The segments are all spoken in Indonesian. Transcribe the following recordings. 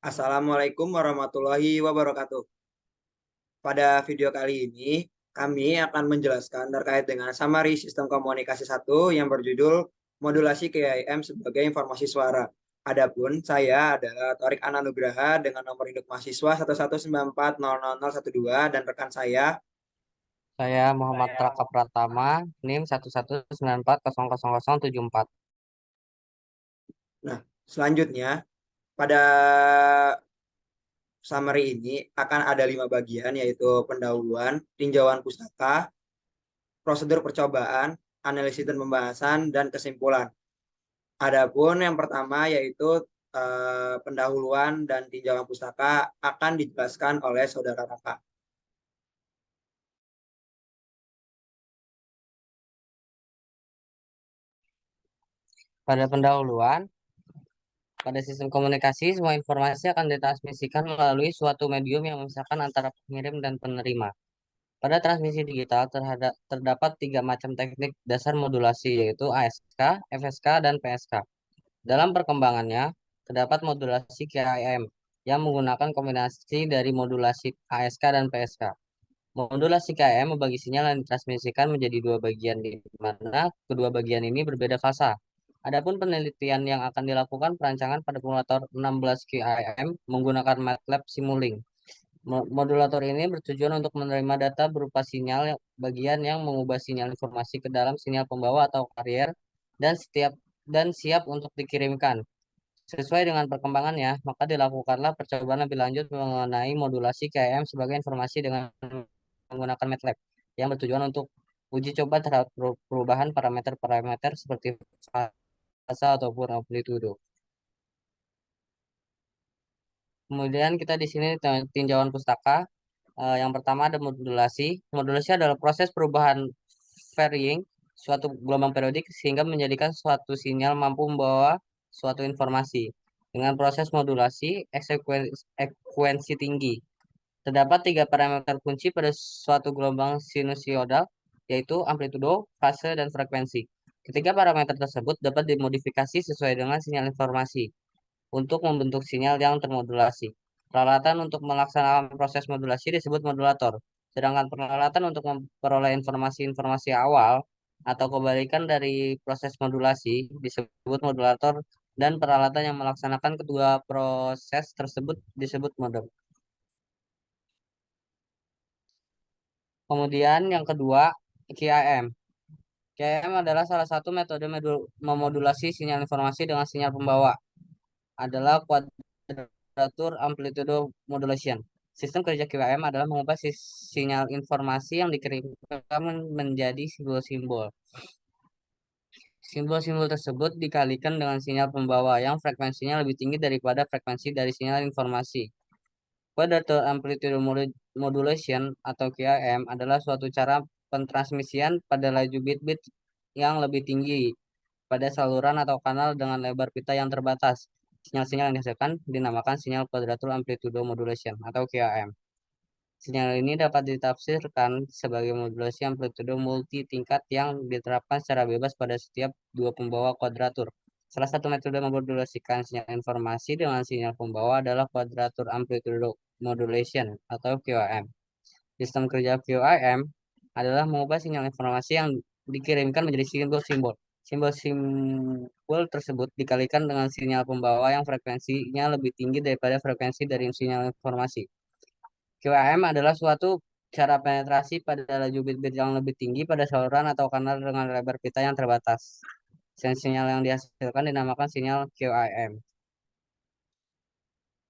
Assalamualaikum warahmatullahi wabarakatuh. Pada video kali ini, kami akan menjelaskan terkait dengan summary sistem komunikasi satu yang berjudul modulasi KIM sebagai informasi suara. Adapun saya adalah Torik Ananugraha dengan nomor induk mahasiswa 119400012 dan rekan saya. Saya Muhammad Raka Pratama, NIM 119400074. Nah, selanjutnya pada summary ini akan ada 5 bagian, yaitu pendahuluan, tinjauan pustaka, prosedur percobaan, analisis dan pembahasan, dan kesimpulan. Adapun yang pertama yaitu pendahuluan dan tinjauan pustaka akan dijelaskan oleh Saudara Raka. Pada pendahuluan, pada sistem komunikasi, semua informasi akan ditransmisikan melalui suatu medium yang memisahkan antara pengirim dan penerima. Pada transmisi digital terdapat tiga macam teknik dasar modulasi, yaitu ASK, FSK, dan PSK. Dalam perkembangannya, terdapat modulasi KIM yang menggunakan kombinasi dari modulasi ASK dan PSK. Modulasi KM membagi sinyal yang ditransmisikan menjadi dua bagian, di mana kedua bagian ini berbeda fasa. Adapun penelitian yang akan dilakukan perancangan pada modulator 16 QAM menggunakan MATLAB Simulink. Modulator ini bertujuan untuk menerima data berupa sinyal bagian yang mengubah sinyal informasi ke dalam sinyal pembawa atau carrier dan siap untuk dikirimkan. Sesuai dengan perkembangannya, maka dilakukanlah percobaan lebih lanjut mengenai modulasi KM sebagai informasi dengan menggunakan MATLAB yang bertujuan untuk uji coba terhadap perubahan parameter-parameter seperti fasa ataupun amplitudo. Kemudian kita di sini tinjauan pustaka. Yang pertama ada modulasi. Modulasi adalah proses perubahan varying suatu gelombang periodik sehingga menjadikan suatu sinyal mampu membawa suatu informasi. Dengan proses modulasi, frekuensi tinggi. Terdapat tiga parameter kunci pada suatu gelombang sinusoidal, yaitu amplitudo, fase, dan frekuensi. Ketiga parameter tersebut dapat dimodifikasi sesuai dengan sinyal informasi untuk membentuk sinyal yang termodulasi. Peralatan untuk melaksanakan proses modulasi disebut modulator, sedangkan peralatan untuk memperoleh informasi-informasi awal atau kebalikan dari proses modulasi disebut modulator, dan peralatan yang melaksanakan kedua proses tersebut disebut modem. Kemudian yang kedua, QAM. QAM adalah salah satu metode memodulasi sinyal informasi dengan sinyal pembawa. Adalah quadrature amplitude modulation. Sistem kerja QAM adalah mengubah sinyal informasi yang dikirimkan menjadi simbol-simbol. Simbol-simbol tersebut dikalikan dengan sinyal pembawa yang frekuensinya lebih tinggi daripada frekuensi dari sinyal informasi. Quadrature amplitude modulation atau QAM adalah suatu cara pentransmisian pada laju bit-bit yang lebih tinggi pada saluran atau kanal dengan lebar pita yang terbatas. Sinyal-sinyal yang dihasilkan dinamakan sinyal quadrature amplitude modulation atau QAM. Sinyal ini dapat ditafsirkan sebagai modulasi amplitudo multi tingkat yang diterapkan secara bebas pada setiap dua pembawa kuadratur. Salah satu metode memodulasikan sinyal informasi dengan sinyal pembawa adalah quadrature amplitude modulation atau QAM. Sistem kerja QAM adalah mengubah sinyal informasi yang dikirimkan menjadi simbol-simbol. Simbol-simbol tersebut dikalikan dengan sinyal pembawa yang frekuensinya lebih tinggi daripada frekuensi dari sinyal informasi. QAM adalah suatu cara penetrasi pada laju bit-bit yang lebih tinggi pada saluran atau kanal dengan lebar pita yang terbatas. Sinyal yang dihasilkan dinamakan sinyal QAM.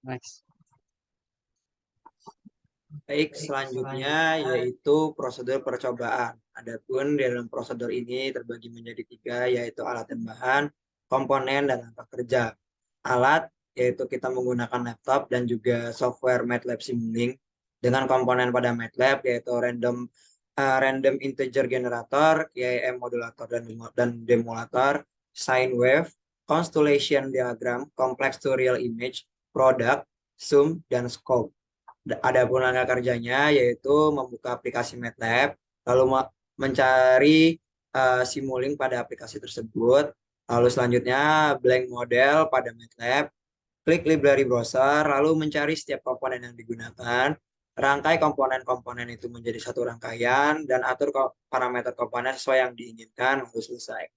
Next. Baik, selanjutnya yaitu prosedur percobaan. Adapun di dalam prosedur ini terbagi menjadi tiga, yaitu alat dan bahan, komponen, dan langkah kerja. Alat yaitu kita menggunakan laptop dan juga software MATLAB Simulink dengan komponen pada MATLAB yaitu random integer generator, KIM modulator dan demulator, sine wave, constellation diagram, complex to real image, product, sum, dan scope. Adapun langkah kerjanya yaitu membuka aplikasi MATLAB, lalu mencari Simulink pada aplikasi tersebut, lalu selanjutnya blank model pada MATLAB, klik library browser, lalu mencari setiap komponen yang digunakan, rangkai komponen-komponen itu menjadi satu rangkaian, dan atur parameter komponen sesuai yang diinginkan, lalu selesai.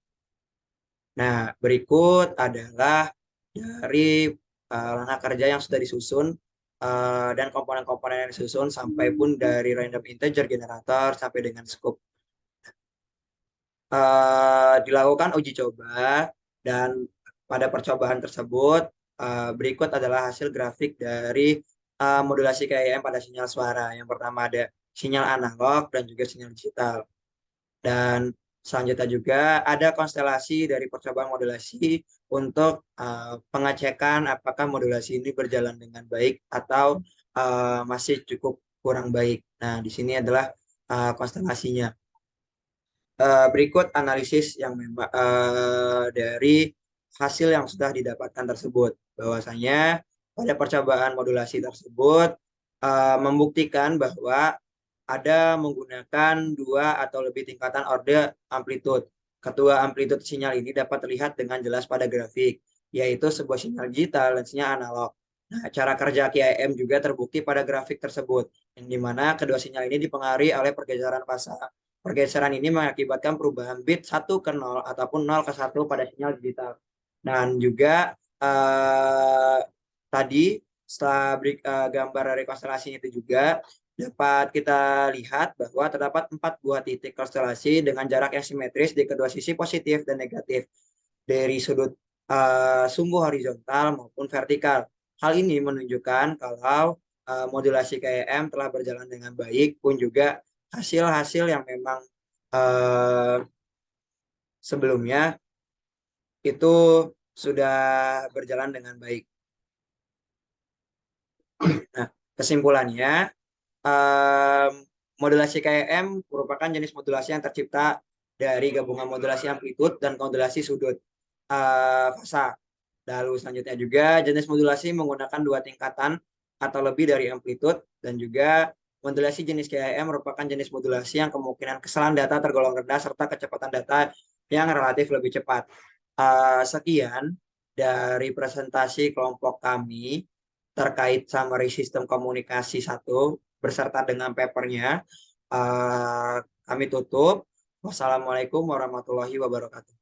Nah, berikut adalah dari langkah kerja yang sudah disusun dan komponen-komponen yang disusun sampai pun dari random integer generator sampai dengan scope. Dilakukan uji coba dan pada percobaan tersebut berikut adalah hasil grafik dari modulasi KIM pada sinyal suara. Yang pertama ada sinyal analog dan juga sinyal digital. Dan selanjutnya juga ada konstelasi dari percobaan modulasi untuk pengecekan apakah modulasi ini berjalan dengan baik atau masih cukup kurang baik. Nah, di sini adalah konstelasinya. Berikut analisis yang memang dari hasil yang sudah didapatkan tersebut. Bahwasanya pada percobaan modulasi tersebut membuktikan bahwa ada menggunakan dua atau lebih tingkatan orde amplitude. Kedua amplitude sinyal ini dapat terlihat dengan jelas pada grafik, yaitu sebuah sinyal digital dan sinyal analog. Nah, cara kerja KIM juga terbukti pada grafik tersebut, yang dimana kedua sinyal ini dipengaruhi oleh pergeseran fasa. Pergeseran ini mengakibatkan perubahan bit 1 ke 0 ataupun 0 ke 1 pada sinyal digital. Dan juga tadi setelah beri gambar dari konstelasi itu juga dapat kita lihat bahwa terdapat 4 buah titik konstelasi dengan jarak yang simetris di kedua sisi positif dan negatif dari sudut sumbu horizontal maupun vertikal. Hal ini menunjukkan kalau modulasi KEM telah berjalan dengan baik pun juga hasil-hasil yang memang sebelumnya itu sudah berjalan dengan baik. Nah, kesimpulannya, modulasi KEM merupakan jenis modulasi yang tercipta dari gabungan modulasi amplitude dan modulasi sudut fasa. Lalu selanjutnya juga jenis modulasi menggunakan dua tingkatan atau lebih dari amplitude, dan juga modulasi jenis KEM merupakan jenis modulasi yang kemungkinan kesalahan data tergolong rendah serta kecepatan data yang relatif lebih cepat. Sekian dari presentasi kelompok kami terkait summary sistem komunikasi 1 beserta dengan papernya. Kami tutup. Wassalamualaikum warahmatullahi wabarakatuh.